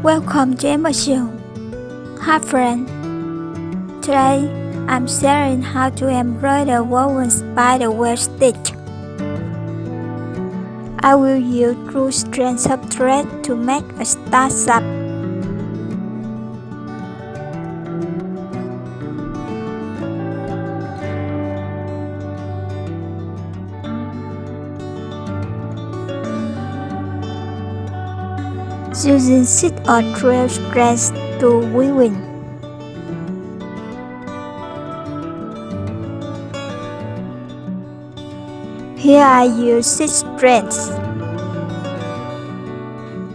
Welcome to Emma Show. Hi friend. Today I'm sharing how to embroider woven spider web stitch. I will use two strands of thread to make a start sub. Using 6 or 12 strands to weaving. Here I use 6 strands.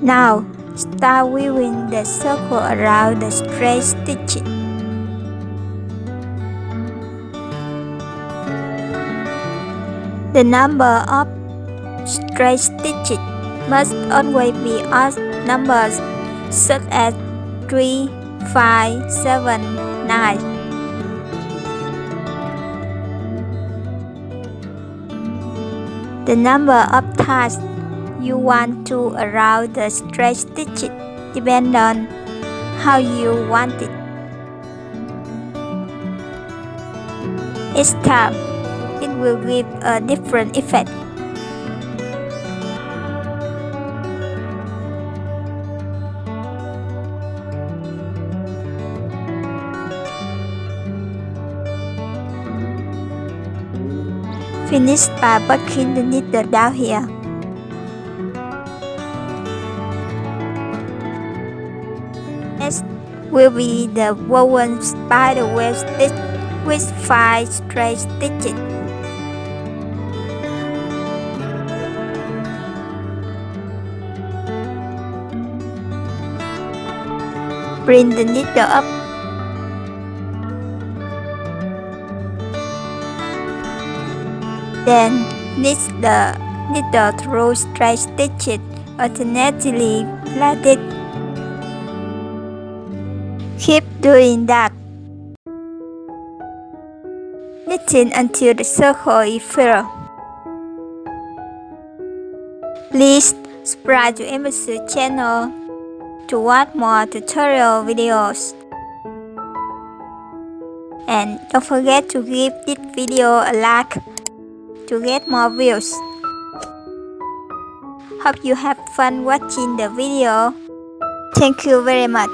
Now start weaving the circle around the straight stitches. The number of straight stitches must always be odd numbers such as 3, 5, 7, 9. The number of ties you want to around the straight stitches depends on how you want it. Each time, it will give a different effect. Finish by bucking the needle down here. Next will be the woven spider web stitch with 5 straight stitches. Bring the needle up. Then knit the needle through straight stitches alternately like this. Keep doing that, knitting until the circle is filled. Please subscribe to Emma Show channel to watch more tutorial videos. And don't forget to give this video a like to get more views. Hope you have fun watching the video. Thank you very much.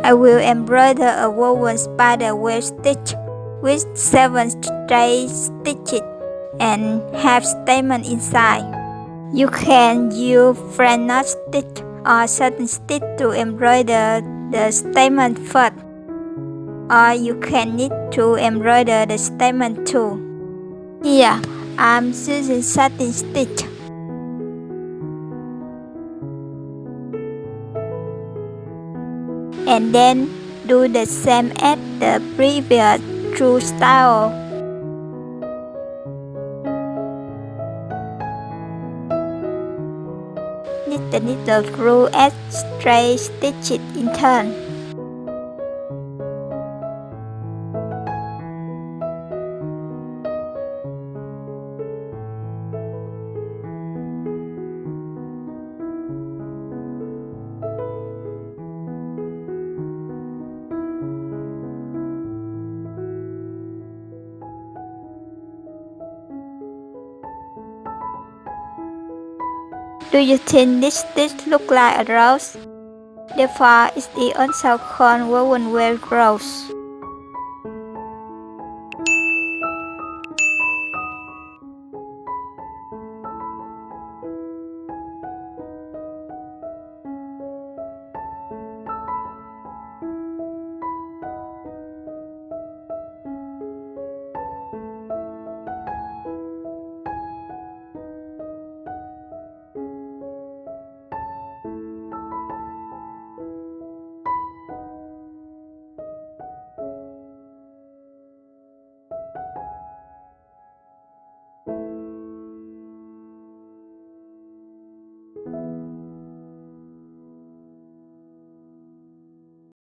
I will embroider a woven spider web stitch with 7 straight stitches and half stamen inside. You can use French knot stitch or satin stitch to embroider the stamen first, or you can knit to embroider the stamen too. Here I'm using satin stitch. And then do the same as the previous two style. Knit the needle through 8 straight stitches in turn. Do you think this stitch look like a rose? Therefore, it is also called woven web rose.